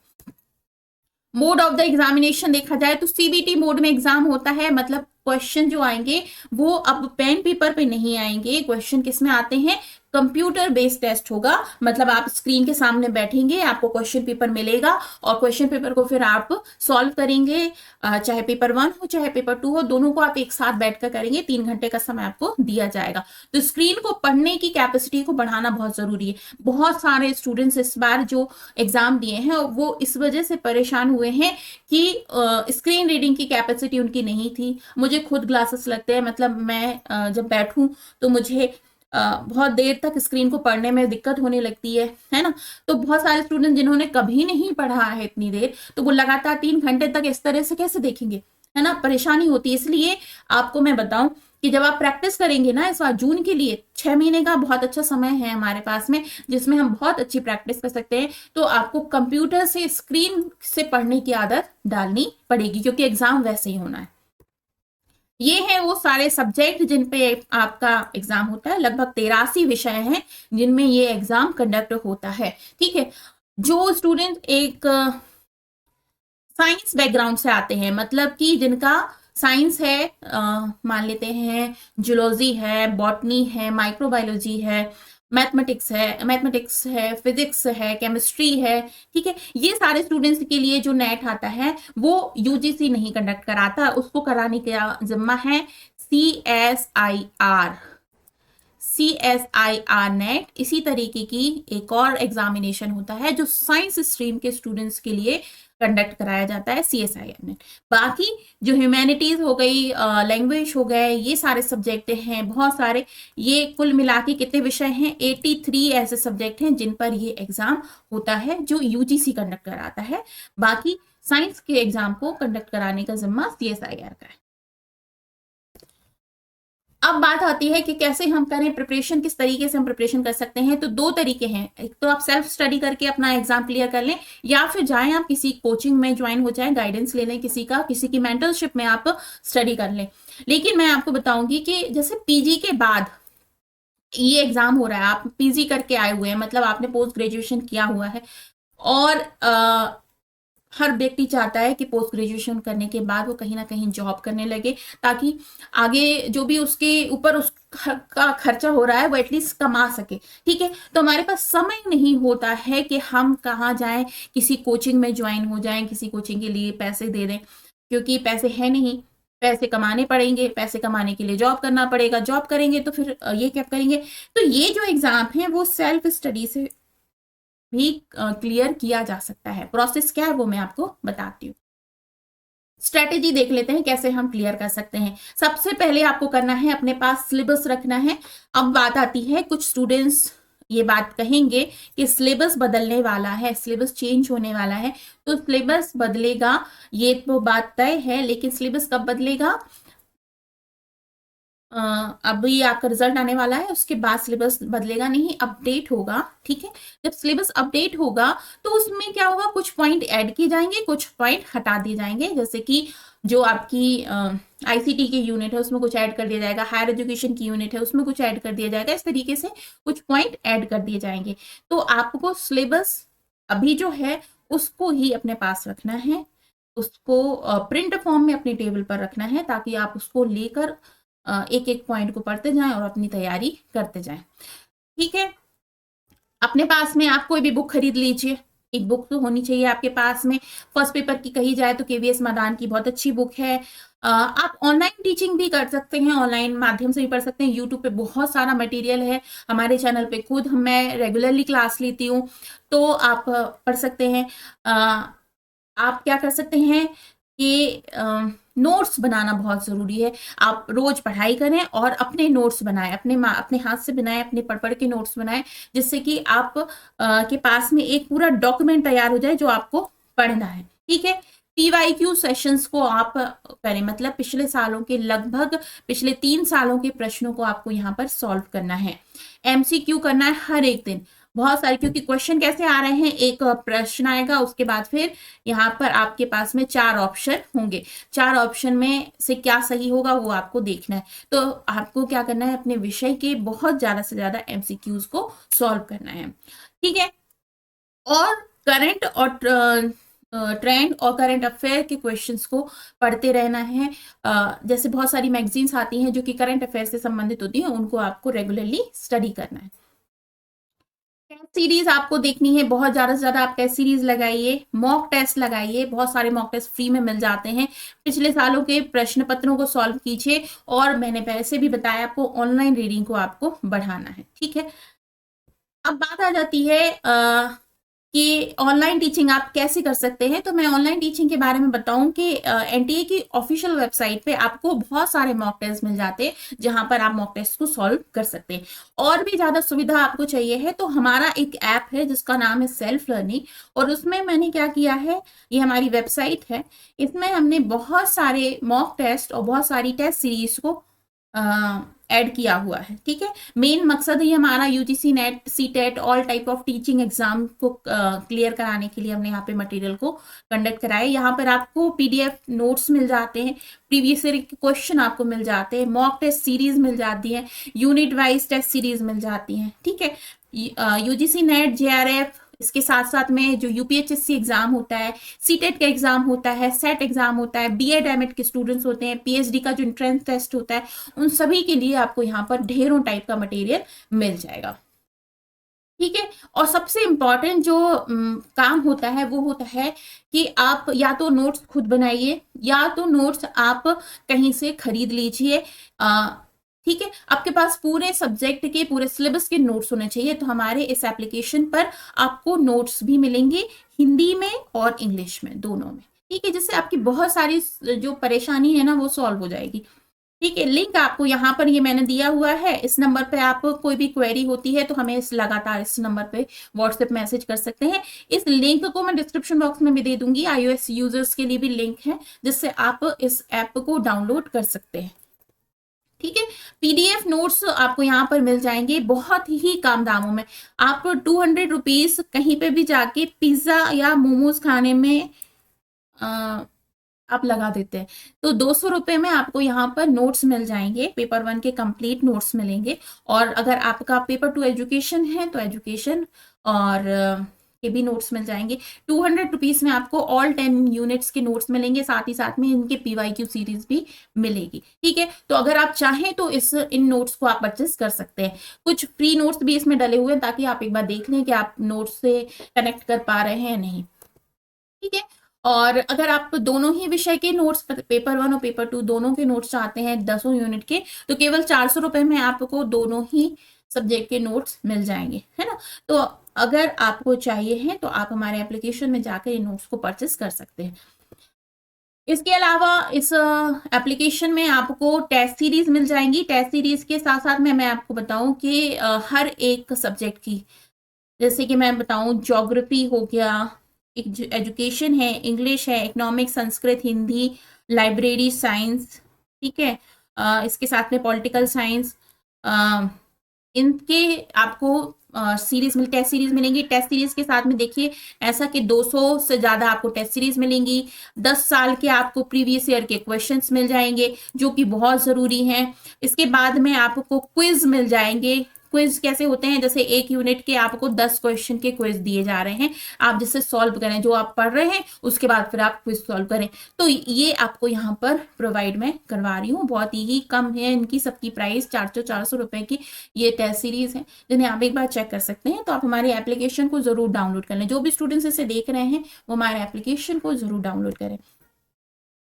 मोड ऑफ द एग्जामिनेशन देखा जाए तो सीबीटी मोड में एग्जाम होता है, मतलब क्वेश्चन जो आएंगे वो अब पेन पेपर पे नहीं आएंगे। क्वेश्चन किस में आते हैं, कंप्यूटर बेस्ड टेस्ट होगा। मतलब आप स्क्रीन के सामने बैठेंगे, आपको क्वेश्चन पेपर मिलेगा और क्वेश्चन पेपर को फिर आप सॉल्व करेंगे। चाहे पेपर 1 हो चाहे पेपर 2 हो, दोनों को आप एक साथ बैठकर करेंगे। 3 घंटे का समय आपको दिया जाएगा। तो स्क्रीन को पढ़ने की कैपेसिटी को बढ़ाना बहुत जरूरी है। बहुत सारे स्टूडेंट्स इस बार जो एग्जाम दिए हैं वो इस वजह से परेशान हुए हैं कि स्क्रीन रीडिंग की कैपेसिटी उनकी नहीं थी। मुझे खुद ग्लासेस लगते हैं, मतलब मैं जब बैठूं तो मुझे बहुत देर तक स्क्रीन को पढ़ने में दिक्कत होने लगती है ना। तो बहुत सारे स्टूडेंट जिन्होंने कभी नहीं पढ़ा है इतनी देर, तो वो लगातार 3 घंटे तक इस तरह से कैसे देखेंगे, है ना, परेशानी होती है। इसलिए आपको मैं बताऊं कि जब आप प्रैक्टिस करेंगे ना, इस बार जून के लिए 6 महीने का बहुत अच्छा समय है हमारे पास में, जिसमें हम बहुत अच्छी प्रैक्टिस कर सकते हैं। तो आपको कंप्यूटर से स्क्रीन से पढ़ने की आदत डालनी पड़ेगी, क्योंकि एग्जाम वैसे ही होना है। ये है वो सारे सब्जेक्ट जिन पे आपका एग्जाम होता है। लगभग 83 विषय हैं जिनमें ये एग्जाम कंडक्ट होता है, ठीक है। जो स्टूडेंट एक साइंस बैकग्राउंड से आते हैं, मतलब कि जिनका साइंस है, मान लेते हैं जूलॉजी है, बॉटनी है, माइक्रोबायोलॉजी है, मैथमेटिक्स है, फिजिक्स है, केमिस्ट्री है, ठीक है। ये सारे स्टूडेंट्स के लिए जो नेट आता है वो यूजीसी नहीं कंडक्ट कराता, उसको कराने का जिम्मा है CSIR नेट। इसी तरीके की एक और एग्जामिनेशन होता है जो साइंस स्ट्रीम के स्टूडेंट्स के लिए कंडक्ट कराया जाता है, CSIR नेट। बाकी जो ह्यूमैनिटीज हो गई, लैंग्वेज हो गए, ये सारे सब्जेक्ट हैं बहुत सारे। ये कुल मिला के कितने विषय हैं, 83 ऐसे सब्जेक्ट हैं जिन पर ये एग्जाम होता है जो यूजीसी कंडक्ट कराता है। बाकी साइंस के एग्जाम को कंडक्ट कराने का जिम्मा CSIR का है। अब बात आती है कि कैसे हम करें प्रिपरेशन, किस तरीके से हम प्रिपरेशन कर सकते हैं। तो 2 तरीके हैं, एक तो आप सेल्फ स्टडी करके अपना एग्जाम क्लियर कर लें, या फिर जाएं आप किसी कोचिंग में ज्वाइन हो जाएं, गाइडेंस ले लें किसी की मेंटरशिप में आप स्टडी कर लें। लेकिन मैं आपको बताऊंगी कि जैसे पीजी के बाद ये एग्जाम हो रहा है, आप पीजी करके आए हुए हैं, मतलब आपने पोस्ट ग्रेजुएशन किया हुआ है, और हर व्यक्ति चाहता है कि पोस्ट ग्रेजुएशन करने के बाद वो कहीं ना कहीं जॉब करने लगे, ताकि आगे जो भी उसके ऊपर उसका खर्चा हो रहा है वो एटलीस्ट कमा सके, ठीक है। तो हमारे पास समय नहीं होता है कि हम कहाँ जाएं, किसी कोचिंग में ज्वाइन हो जाएं, किसी कोचिंग के लिए पैसे दे दें, क्योंकि पैसे है नहीं, पैसे कमाने पड़ेंगे, पैसे कमाने के लिए जॉब करना पड़ेगा, जॉब करेंगे तो फिर ये क्या करेंगे। तो ये जो एग्जाम है वो सेल्फ स्टडी से भी क्लियर किया जा सकता है। प्रोसेस क्या है वो मैं आपको बताती हूँ। स्ट्रेटेजी देख लेते हैं कैसे हम क्लियर कर सकते हैं। सबसे पहले आपको करना है अपने पास सिलेबस रखना है। अब बात आती है, कुछ स्टूडेंट्स ये बात कहेंगे कि सिलेबस बदलने वाला है, सिलेबस चेंज होने वाला है। तो सिलेबस बदलेगा ये तो बात तय है, लेकिन सिलेबस कब बदलेगा, अभी आपका रिजल्ट आने वाला है उसके बाद सिलेबस बदलेगा नहीं, अपडेट होगा। ठीक है, जब सिलेबस अपडेट होगा तो उसमें क्या होगा, कुछ पॉइंट ऐड किए जाएंगे, कुछ पॉइंट हटा दिए जाएंगे। जैसे कि जो आपकी आईसीटी की यूनिट है उसमें कुछ ऐड कर दिया जाएगा, हायर एजुकेशन की यूनिट है उसमें कुछ ऐड कर दिया जाएगा, इस तरीके से कुछ पॉइंट ऐड कर दिए जाएंगे। तो आपको सिलेबस अभी जो है उसको ही अपने पास रखना है, उसको प्रिंट फॉर्म में अपने टेबल पर रखना है, ताकि आप उसको लेकर एक एक पॉइंट को पढ़ते जाएं और अपनी तैयारी करते जाएं। ठीक है, अपने पास में आप कोई भी बुक खरीद लीजिए, एक बुक तो होनी चाहिए आपके पास में। फर्स्ट पेपर की कही जाए तो केवीएस मदान की बहुत अच्छी बुक है। आप ऑनलाइन टीचिंग भी कर सकते हैं, ऑनलाइन माध्यम से भी पढ़ सकते हैं। यूट्यूब पे बहुत सारा मटेरियल है, हमारे चैनल पे खुद मैं रेगुलरली क्लास लेती हूँ, तो आप पढ़ सकते हैं। आप क्या कर सकते हैं कि नोट्स बनाना बहुत जरूरी है। आप रोज पढ़ाई करें और अपने नोट्स बनाएं, अपने हाथ से बनाएं, अपने पढ़ के नोट्स बनाएं, जिससे कि आप के पास में एक पूरा डॉक्यूमेंट तैयार हो जाए जो आपको पढ़ना है। ठीक है, पीवाईक्यू सेशंस को आप करें, मतलब पिछले सालों के लगभग पिछले 3 सालों के प्रश्नों को आपको यहाँ पर सॉल्व करना है। एमसीक्यू करना है हर एक दिन, बहुत सारे, क्योंकि क्वेश्चन कैसे आ रहे हैं, एक प्रश्न आएगा उसके बाद फिर यहाँ पर आपके पास में 4 ऑप्शन होंगे, 4 ऑप्शन में से क्या सही होगा वो आपको देखना है। तो आपको क्या करना है, अपने विषय के बहुत ज्यादा से ज्यादा एमसीक्यूज को सॉल्व करना है। ठीक है, और करंट और ट्रेंड और करंट अफेयर के क्वेश्चंस को पढ़ते रहना है। जैसे बहुत सारी मैगजीन्स आती हैं जो कि करंट अफेयर से संबंधित होती हैं, उनको आपको रेगुलरली स्टडी करना है। टेस्ट सीरीज आपको देखनी है, बहुत ज्यादा से ज्यादा आप टेस्ट सीरीज लगाइए, मॉक टेस्ट लगाइए, बहुत सारे मॉक टेस्ट फ्री में मिल जाते हैं। पिछले सालों के प्रश्न पत्रों को सॉल्व कीजिए, और मैंने पहले भी बताया आपको ऑनलाइन रीडिंग को आपको बढ़ाना है। ठीक है, अब बात आ जाती है कि ऑनलाइन टीचिंग आप कैसे कर सकते हैं। तो मैं ऑनलाइन टीचिंग के बारे में बताऊं कि एनटीए की ऑफिशियल वेबसाइट पे आपको बहुत सारे मॉक टेस्ट मिल जाते हैं, जहां पर आप मॉक टेस्ट को सॉल्व कर सकते हैं। और भी ज्यादा सुविधा आपको चाहिए है तो हमारा एक ऐप है जिसका नाम है सेल्फ लर्निंग, और उसमें मैंने क्या किया है, ये हमारी वेबसाइट है, इसमें हमने बहुत सारे मॉक टेस्ट और बहुत सारी टेस्ट सीरीज को ऐड किया हुआ है। ठीक है, मेन मकसद ही हमारा UGC net, CTET, all type of teaching exam को क्लियर कराने के लिए हमने यहाँ पे मटेरियल को कंडक्ट कराया। यहाँ पर आपको पीडीएफ नोट्स मिल जाते हैं, प्रीवियस ईयर के क्वेश्चन आपको मिल जाते हैं, मॉक टेस्ट सीरीज मिल जाती है, यूनिट वाइज टेस्ट सीरीज मिल जाती है। ठीक है, यूजीसी नेट, जेआरएफ, इसके साथ साथ में जो यूपीएचएससी एग्जाम होता है, सीटेट का एग्जाम होता है, सेट एग्जाम होता है, बीएड एमएड के स्टूडेंट्स होते हैं, पीएचडी का जो एंट्रेंस टेस्ट होता है, उन सभी के लिए आपको यहाँ पर ढेरों टाइप का मटेरियल मिल जाएगा। ठीक है, और सबसे इंपॉर्टेंट जो काम होता है वो होता है कि आप या तो नोट्स खुद बनाइए, या तो नोट्स आप कहीं से खरीद लीजिए। ठीक है, आपके पास पूरे सब्जेक्ट के, पूरे सिलेबस के नोट्स होने चाहिए। तो हमारे इस एप्लीकेशन पर आपको नोट्स भी मिलेंगे, हिंदी में और इंग्लिश में, दोनों में। ठीक है, जिससे आपकी बहुत सारी जो परेशानी है ना वो सॉल्व हो जाएगी। ठीक है, लिंक आपको यहाँ पर ये मैंने दिया हुआ है, इस नंबर पे आप कोई भी क्वेरी होती है तो हमें लगातार इस नंबर पे व्हाट्सएप मैसेज कर सकते हैं। इस लिंक को मैं डिस्क्रिप्शन बॉक्स में भी दे दूंगी, iOS यूजर्स के लिए भी लिंक है जिससे आप इस ऐप को डाउनलोड कर सकते हैं। ठीक है, पीडीएफ नोट्स आपको यहाँ पर मिल जाएंगे बहुत ही कम दामों में। आप 200 रुपीज कहीं पे भी जाके पिज्जा या मोमोज खाने में आप लगा देते हैं, तो 200 रुपए में आपको यहाँ पर नोट्स मिल जाएंगे, पेपर 1 के कंप्लीट नोट्स मिलेंगे। और अगर आपका पेपर 2 एजुकेशन है तो एजुकेशन और के भी नोट्स मिल जाएंगे। 200 रुपीज में आपको ऑल 10 यूनिट्स के नोट्स मिलेंगे, साथ ही साथ में इनके पीवाईक्यू सीरीज भी मिलेगी। ठीक है, तो अगर आप चाहें तो इन नोट्स को आप परचेस कर सकते हैं। कुछ फ्री नोट्स भी इसमें डले हुए हैं ताकि आप एक बार देख लें कि आप नोट्स से कनेक्ट कर पा रहे हैं या नहीं। ठीक है, और अगर आप दोनों ही विषय के नोट्स, पेपर 1 और पेपर 2 दोनों के नोट्स चाहते हैं 10 यूनिट के, तो केवल 400 रुपए में आपको दोनों ही सब्जेक्ट के नोट्स मिल जाएंगे, है ना। तो अगर आपको चाहिए है तो आप हमारे एप्लीकेशन में जाकर ये नोट्स को परचेस कर सकते हैं। इसके अलावा इस एप्लीकेशन में आपको टेस्ट सीरीज मिल जाएंगी। टेस्ट सीरीज के साथ साथ में मैं आपको बताऊं कि हर एक सब्जेक्ट की, जैसे कि मैं बताऊं ज्योग्राफी हो गया, एजुकेशन है, इंग्लिश है, economics, Sanskrit, Hindi, library science, ठीक है, इसके साथ में पॉलिटिकल साइंस, इनके आपको सीरीज टेस्ट सीरीज मिलेंगी। टेस्ट सीरीज के साथ में देखिए ऐसा कि 200 से ज्यादा आपको टेस्ट सीरीज मिलेंगी। 10 साल के आपको प्रीवियस ईयर के क्वेश्चंस मिल जाएंगे जो कि बहुत जरूरी हैं। इसके बाद में आपको क्विज मिल जाएंगे। क्विज कैसे होते हैं, जैसे एक यूनिट के आपको 10 क्वेश्चन के क्विज दिए जा रहे हैं, आप जिससे सॉल्व करें, जो आप पढ़ रहे हैं उसके बाद फिर आप क्विज सॉल्व करें। तो ये आपको यहाँ पर प्रोवाइड मैं करवा रही हूँ। बहुत ही कम है इनकी सबकी प्राइस, 400 रुपए की ये टेस्ट सीरीज है, जिन्हें आप एक बार चेक कर सकते हैं। तो आप हमारे एप्लीकेशन को जरूर डाउनलोड कर लें। जो भी स्टूडेंट्स इसे देख रहे हैं वो हमारे एप्लीकेशन को जरूर डाउनलोड करें।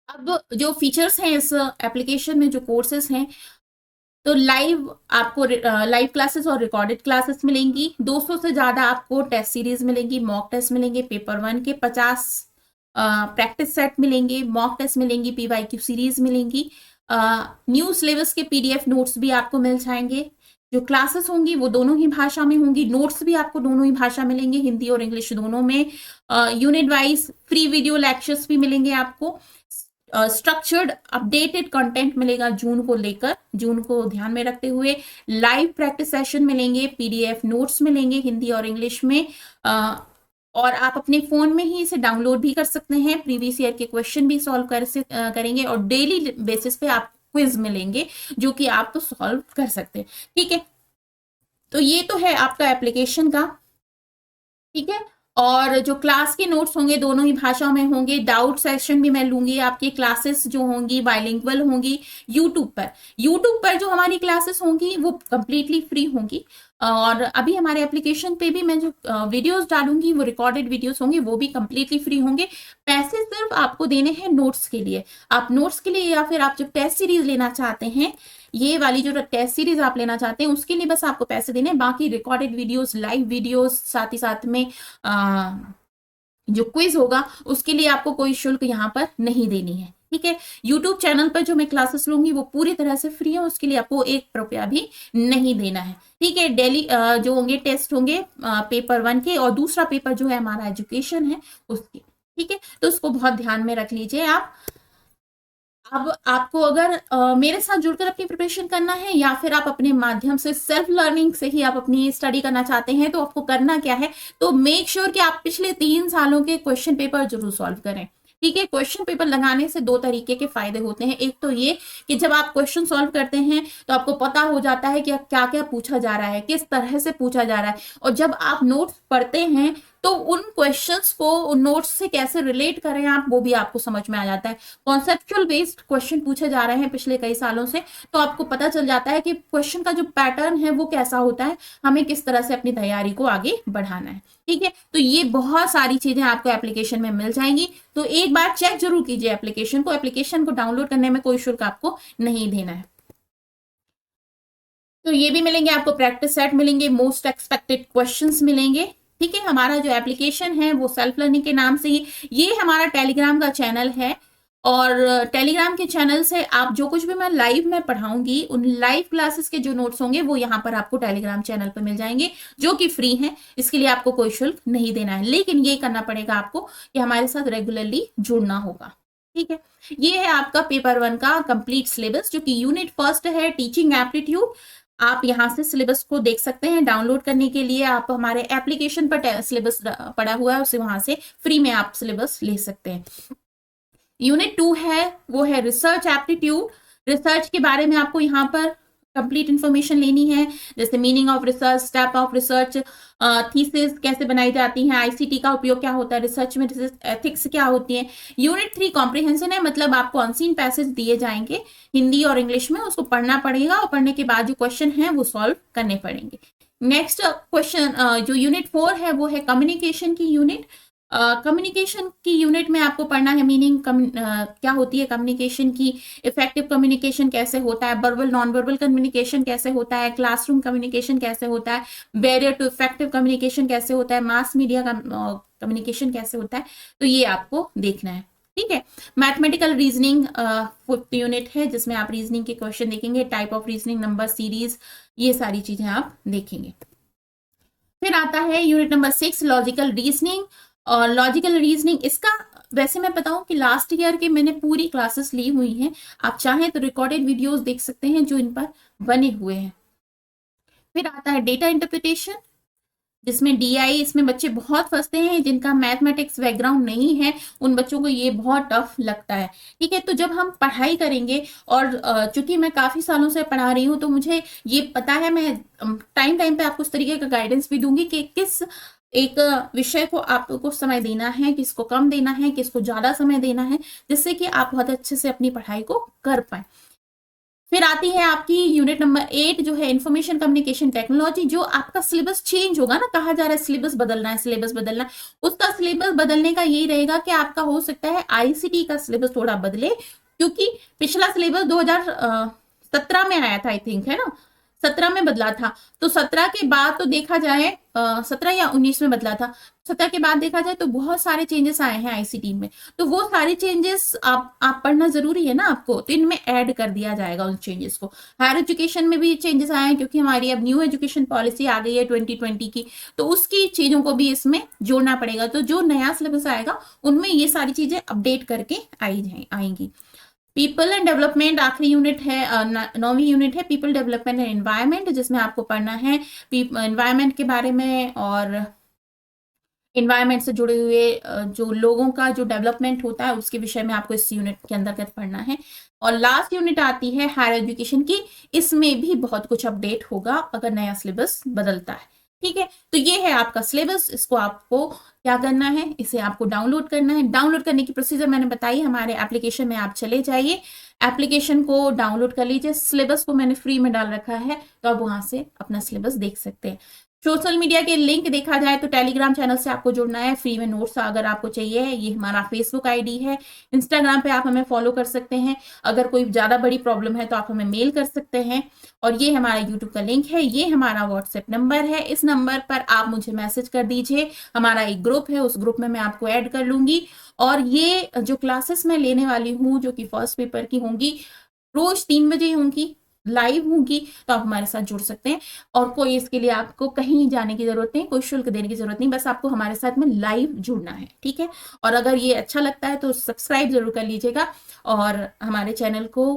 अब जो फीचर्स हैं इस एप्लीकेशन में, जो कोर्सेस हैं, तो लाइव आपको लाइव क्लासेस और रिकॉर्डेड क्लासेस मिलेंगी। 200 से ज्यादा आपको टेस्ट सीरीज मिलेंगी, मॉक टेस्ट मिलेंगे, पेपर 1 के 50 प्रैक्टिस सेट मिलेंगे, मॉक टेस्ट मिलेंगी, पीवाईक्यू सीरीज मिलेंगी, न्यू सिलेबस के पीडीएफ नोट्स भी आपको मिल जाएंगे। जो क्लासेस होंगी वो दोनों ही भाषा में होंगी, नोट्स भी आपको दोनों ही भाषा मिलेंगे, हिंदी और इंग्लिश दोनों में। Unit wise free video lectures भी मिलेंगे आपको। स्ट्रक्चर्ड अपडेटेड कंटेंट मिलेगा जून को लेकर, जून को ध्यान में रखते हुए। लाइव प्रैक्टिस सेशन मिलेंगे, पीडीएफ नोट्स मिलेंगे हिंदी और इंग्लिश में, और आप अपने फोन में ही इसे डाउनलोड भी कर सकते हैं। प्रीवियस ईयर के क्वेश्चन भी सॉल्व करेंगे, और डेली बेसिस पे आप क्विज मिलेंगे जो कि आप तो सॉल्व कर सकते हैं, ठीक है। तो ये तो है आपका एप्लीकेशन का, ठीक है। और जो क्लास के नोट्स होंगे दोनों ही भाषाओं में होंगे। डाउट सेशन भी मैं लूंगी। आपकी क्लासेस जो होंगी बाइलिंगुअल होंगी। यूट्यूब पर जो हमारी क्लासेस होंगी वो कंप्लीटली फ्री होंगी। और अभी हमारे एप्लीकेशन पे भी मैं जो वीडियोस डालूंगी वो रिकॉर्डेड वीडियोस होंगे, वो भी कंप्लीटली फ्री होंगे। पैसे सिर्फ आपको देने हैं नोट्स के लिए। आप नोट्स के लिए या फिर आप जो टेस्ट सीरीज लेना चाहते हैं, ये वाली जो टेस्ट सीरीज आप लेना चाहते हैं उसके लिए बस आपको पैसे देने हैं। बाकी रिकॉर्डेड वीडियोस, लाइव वीडियोस, साथ ही साथ में जो क्विज होगा उसके लिए आपको कोई शुल्क यहाँ पर नहीं देनी है, ठीक है। यूट्यूब चैनल पर जो मैं क्लासेस लूंगी वो पूरी तरह से फ्री है, उसके लिए आपको 1 रुपया भी नहीं देना है, ठीक है। डेली जो होंगे टेस्ट होंगे पेपर 1 के, और दूसरा पेपर जो है हमारा एजुकेशन है उसके, ठीक है। तो उसको बहुत ध्यान में रख लीजिए आप। अब आपको अगर मेरे साथ जुड़कर अपनी प्रिपरेशन करना है या फिर आप अपने माध्यम से सेल्फ लर्निंग से ही आप अपनी स्टडी करना चाहते हैं, तो आपको करना क्या है, तो मेक श्योर कि आप पिछले 3 सालों के क्वेश्चन पेपर जरूर सॉल्व करें, ठीक है। क्वेश्चन पेपर लगाने से 2 तरीके के फायदे होते हैं। एक तो ये कि जब आप क्वेश्चन सॉल्व करते हैं तो आपको पता हो जाता है कि क्या क्या पूछा जा रहा है, किस तरह से पूछा जा रहा है। और जब आप नोट्स पढ़ते हैं तो उन क्वेश्चंस को उन नोट्स से कैसे रिलेट करें आप, वो भी आपको समझ में आ जाता है। कॉन्सेप्चुअल बेस्ड क्वेश्चन पूछे जा रहे हैं पिछले कई सालों से, तो आपको पता चल जाता है कि क्वेश्चन का जो पैटर्न है वो कैसा होता है, हमें किस तरह से अपनी तैयारी को आगे बढ़ाना है, ठीक है। तो ये बहुत सारी चीजें आपको एप्लीकेशन में मिल जाएंगी। तो एक बार चेक जरूर कीजिए एप्लीकेशन को। एप्लीकेशन को डाउनलोड करने में कोई शुल्क आपको नहीं देना है। तो ये भी मिलेंगे आपको, प्रैक्टिस सेट मिलेंगे, मोस्ट एक्सपेक्टेड क्वेश्चंस मिलेंगे, ठीक है। हमारा जो एप्लीकेशन है वो सेल्फ लर्निंग के नाम से ही, ये हमारा टेलीग्राम का चैनल है, और टेलीग्राम के चैनल से आप जो कुछ भी मैं लाइव में पढ़ाऊंगी उन लाइव क्लासेस के जो नोट्स होंगे वो यहाँ पर आपको टेलीग्राम चैनल पर मिल जाएंगे, जो कि फ्री हैं। इसके लिए आपको कोई शुल्क नहीं देना है, लेकिन ये करना पड़ेगा आपको कि हमारे साथ रेगुलरली जुड़ना होगा, ठीक है। ये है आपका पेपर 1 का कंप्लीट सिलेबस, जो कि यूनिट फर्स्ट है, टीचिंग एप्टीट्यूड। आप यहाँ से सिलेबस को देख सकते हैं। डाउनलोड करने के लिए आप हमारे एप्लीकेशन पर सिलेबस पड़ा हुआ है, उसे वहां से फ्री में आप सिलेबस ले सकते हैं। यूनिट 2 है, वो है रिसर्च एप्टीट्यूड। रिसर्च के बारे में आपको यहाँ पर कंप्लीट इंफॉर्मेशन लेनी है, जैसे meaning of research, step of research, thesis कैसे बनाई जाती है, आईसीटी का उपयोग क्या होता है रिसर्च में, एथिक्स क्या होती है। यूनिट 3 कॉम्प्रिहेंशन है, मतलब आपको अनसीन पैसेज दिए जाएंगे हिंदी और इंग्लिश में, उसको पढ़ना पड़ेगा, और पढ़ने के बाद जो क्वेश्चन है वो सॉल्व करने पड़ेंगे। नेक्स्ट क्वेश्चन जो यूनिट 4 है वो है कम्युनिकेशन की यूनिट। कम्युनिकेशन की यूनिट में आपको पढ़ना है मीनिंग क्या होती है कम्युनिकेशन की, इफेक्टिव कम्युनिकेशन कैसे होता है, वर्बल नॉन वर्बल कम्युनिकेशन कैसे होता है, क्लासरूम कम्युनिकेशन कैसे होता है, बैरियर टू इफेक्टिव कम्युनिकेशन कैसे होता है, मास मीडिया कम्युनिकेशन कैसे होता है, तो ये आपको देखना है। ठीक है। मैथमेटिकल रीजनिंग 5th यूनिट है जिसमें आप रीजनिंग के क्वेश्चन देखेंगे, type of reasoning, number series, ये सारी चीजें आप देखेंगे। फिर आता है यूनिट नंबर 6 लॉजिकल रीजनिंग। और लॉजिकल रीजनिंग इसका वैसे मैं बताऊं कि लास्ट ईयर के मैंने पूरी क्लासेस ली हुई हैं, आप चाहें तो रिकॉर्डेड वीडियोस देख सकते हैं जो इन पर बने हुए हैं। फिर आता है डेटा इंटरप्रिटेशन जिसमें डीआई, इसमें बच्चे बहुत फंसते हैं जिनका मैथमेटिक्स बैकग्राउंड नहीं है, उन बच्चों को ये बहुत टफ लगता है। ठीक है, तो जब हम पढ़ाई करेंगे और चूंकि मैं काफी सालों से पढ़ा रही हूँ तो मुझे ये पता है, मैं टाइम टाइम पे आपको उस तरीके का गाइडेंस भी दूंगी कि किस एक विषय को आपको समय देना है, किसको कम देना है, किसको ज्यादा समय देना है, जिससे कि आप बहुत अच्छे से अपनी पढ़ाई को कर पाए। फिर आती है आपकी यूनिट नंबर 8 जो है इंफॉर्मेशन कम्युनिकेशन टेक्नोलॉजी। जो आपका सिलेबस चेंज होगा ना, कहा जा रहा है सिलेबस बदलना है, सिलेबस बदलना है, उसका सिलेबस बदलने का यही रहेगा कि आपका हो सकता है आईसीटी का सिलेबस थोड़ा बदले, क्योंकि पिछला सिलेबस 2017 में आया था आई थिंक, है ना, 17 में बदला था। तो 17 के बाद तो देखा जाए 17 या 19 में बदला था, 17 के बाद देखा जाए तो बहुत सारे चेंजेस आए हैं आईसीटी में, तो वो सारे चेंजेस आप पढ़ना जरूरी है ना आपको, तो इनमें ऐड कर दिया जाएगा उन चेंजेस को। हायर एजुकेशन में भी चेंजेस आए हैं क्योंकि हमारी अब न्यू एजुकेशन पॉलिसी आ गई है 2020 की, तो उसकी चीजों को भी इसमें जोड़ना पड़ेगा। तो जो नया सिलेबस आएगा उनमें ये सारी चीजें अपडेट करके आएंगी। पीपल एंड डेवलपमेंट आखिरी यूनिट है, 9वीं यूनिट है पीपल डेवलपमेंट एंड एनवायरमेंट, जिसमें आपको पढ़ना है एनवायरमेंट के बारे में और एनवायरमेंट से जुड़े हुए जो लोगों का जो डेवलपमेंट होता है उसके विषय में आपको इस यूनिट के अंतर्गत पढ़ना है। और लास्ट यूनिट आती है हायर एजुकेशन की, इसमें भी बहुत कुछ अपडेट होगा अगर नया सिलेबस बदलता है। ठीक है, तो ये है आपका सिलेबस, इसको आपको क्या करना है, इसे आपको डाउनलोड करना है। डाउनलोड करने की प्रोसीजर मैंने बताई, हमारे एप्लीकेशन में आप चले जाइए, एप्लीकेशन को डाउनलोड कर लीजिए, सिलेबस को मैंने फ्री में डाल रखा है तो आप वहां से अपना सिलेबस देख सकते हैं। सोशल मीडिया के लिंक देखा जाए तो टेलीग्राम चैनल से आपको जुड़ना है, फ्री में नोट्स अगर आपको चाहिए, ये हमारा फेसबुक आईडी है, इंस्टाग्राम पे आप हमें फॉलो कर सकते हैं, अगर कोई ज्यादा बड़ी प्रॉब्लम है तो आप हमें मेल कर सकते हैं, और ये हमारा यूट्यूब का लिंक है, ये हमारा व्हाट्सएप नंबर है, इस नंबर पर आप मुझे मैसेज कर दीजिए, हमारा एक ग्रुप है, उस ग्रुप में मैं आपको ऐड कर लूंगी। और ये जो क्लासेस मैं लेने वाली हूँ जो कि फर्स्ट पेपर की होंगी, रोज 3 बजे होंगी, लाइव होंगी, तो आप हमारे साथ जुड़ सकते हैं। और कोई इसके लिए आपको कहीं जाने की जरूरत नहीं, कोई शुल्क देने की जरूरत नहीं, बस आपको हमारे साथ में लाइव जुड़ना है। ठीक है, और अगर ये अच्छा लगता है तो सब्सक्राइब जरूर कर लीजिएगा, और हमारे चैनल को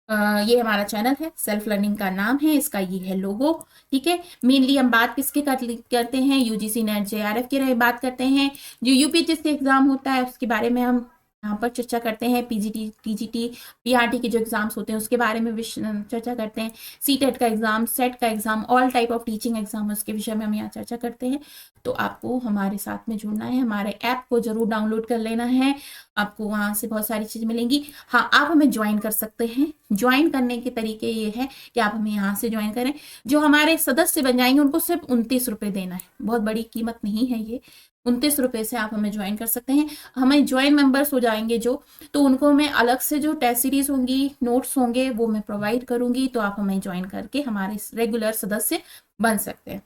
ये हमारा चैनल है, सेल्फ लर्निंग का नाम है, इसका ये है लोगो। ठीक है, मेनली हम बात किसके करते हैं, यूजीसी नेट जेआरएफ की बात करते हैं, जो यूपीएससी एग्जाम होता है उसके बारे में हम यहाँ पर चर्चा करते हैं, पीजीटी टीजीटी पीआरटी के जो एग्जाम्स होते हैं उसके बारे में चर्चा करते हैं, सीटेट का एग्जाम, सेट का exam, all type of teaching exam, उसके विषय में हम यहाँ चर्चा करते हैं। तो आपको हमारे साथ में जुड़ना है, हमारे ऐप को जरूर डाउनलोड कर लेना है, आपको वहां से बहुत सारी चीज मिलेंगी। हाँ, आप हमें ज्वाइन कर सकते हैं, ज्वाइन करने के तरीके ये है कि आप हमें यहाँ से ज्वाइन करें, जो हमारे सदस्य बन जाएंगे उनको सिर्फ 29 रुपए देना है, बहुत बड़ी कीमत नहीं है ये, 29 रुपए से आप हमें ज्वाइन कर सकते हैं। हमें ज्वाइन मेंबर्स हो जाएंगे जो, तो उनको मैं अलग से जो टेस्ट सीरीज होंगी, नोट्स होंगे, वो मैं प्रोवाइड करूंगी, तो आप हमें ज्वाइन करके हमारे रेगुलर सदस्य बन सकते हैं।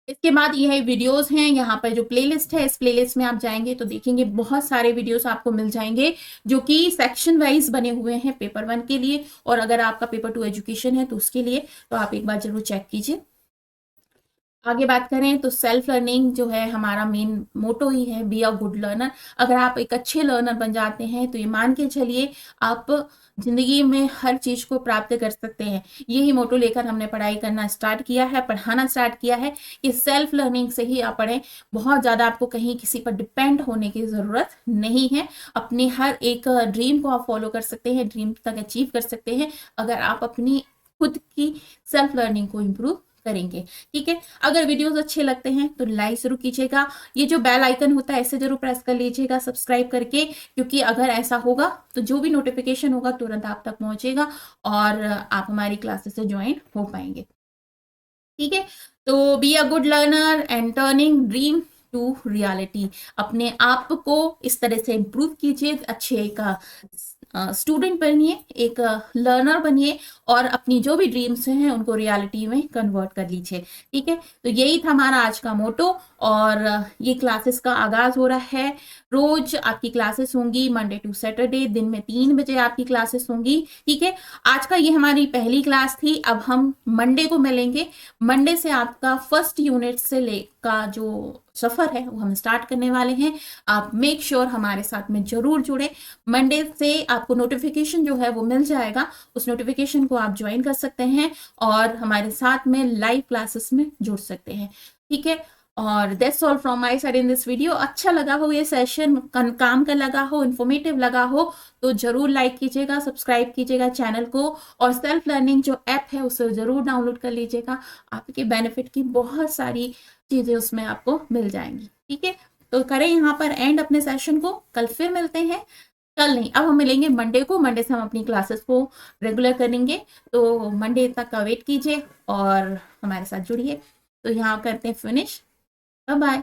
इसके बाद ये है वीडियोस हैं, यहाँ पर जो प्लेलिस्ट है, इस प्लेलिस्ट में आप जाएंगे तो देखेंगे बहुत सारे वीडियोस आपको मिल जाएंगे जो कि सेक्शन वाइज बने हुए हैं पेपर 1 के लिए, और अगर आपका पेपर 2 एजुकेशन है तो उसके लिए, तो आप एक बार जरूर चेक कीजिए। आगे बात करें तो सेल्फ लर्निंग जो है हमारा मेन मोटो ही है, बी अ गुड लर्नर। अगर आप एक अच्छे लर्नर बन जाते हैं तो ये मान के चलिए आप जिंदगी में हर चीज को प्राप्त कर सकते हैं। यही मोटो लेकर हमने पढ़ाई करना स्टार्ट किया है, पढ़ाना स्टार्ट किया है कि सेल्फ लर्निंग से ही आप पढ़ें, बहुत ज्यादा आपको कहीं किसी पर डिपेंड होने की जरूरत नहीं है, अपनी हर एक ड्रीम को आप फॉलो कर सकते हैं, ड्रीम तक अचीव कर सकते हैं अगर आप अपनी खुद की सेल्फ लर्निंग को इम्प्रूव करेंगे। ठीक है, अगर वीडियोस अच्छे लगते हैं तो लाइक जरूर कीजिएगा, ये जो बेल आइकन होता है इसे जरूर प्रेस कर लीजिएगा सब्सक्राइब करके, क्योंकि अगर ऐसा होगा तो जो भी नोटिफिकेशन होगा तुरंत आप तक पहुंचेगा और आप हमारी क्लासेस से ज्वाइन हो पाएंगे। ठीक है, तो be a good learner and turning dream to reality. अपने आप को इस तरह से इम्प्रूव कीजिए, अच्छे एक स्टूडेंट बनिए, एक लर्नर बनिए और अपनी जो भी ड्रीम्स हैं उनको रियलिटी में कन्वर्ट कर लीजिए। ठीक है, तो यही था हमारा आज का मोटो। और ये क्लासेस का आगाज हो रहा है। रोज आपकी क्लासेस होंगी, मंडे टू सैटरडे दिन में 3 बजे आपकी क्लासेस होंगी। ठीक है, आज का ये हमारी पहली क्लास थी। अब हम मंडे को मिलेंगे। मंडे से आपका फर्स्ट यूनिट से का जो सफर है वो हम स्टार्ट करने वाले हैं। आप मेक श्योर हमारे साथ में जरूर जुड़े। मंडे से आपको नोटिफिकेशन जो है वो मिल जाएगा, उस नोटिफिकेशन को आप ज्वाइन कर सकते हैं और हमारे साथ में लाइव क्लासेस में जुड़ सकते हैं। ठीक है, और that's all from my side in this video. अच्छा लगा हो ये सेशन, काम का लगा हो, इन्फॉर्मेटिव लगा हो तो जरूर लाइक कीजिएगा, सब्सक्राइब कीजिएगा चैनल को और सेल्फ लर्निंग जो ऐप है उसे जरूर डाउनलोड कर लीजिएगा। आपके बेनिफिट की बहुत सारी चीजें उसमें आपको मिल जाएंगी। ठीक है, तो करें यहाँ पर एंड अपने सेशन को। कल फिर मिलते हैं, कल नहीं, अब हम मिलेंगे मंडे को। मंडे से हम अपनी क्लासेस को रेगुलर करेंगे, तो मंडे तक का वेट कीजिए और हमारे साथ जुड़िए। तो यहाँ करते हैं फिनिश। Bye bye.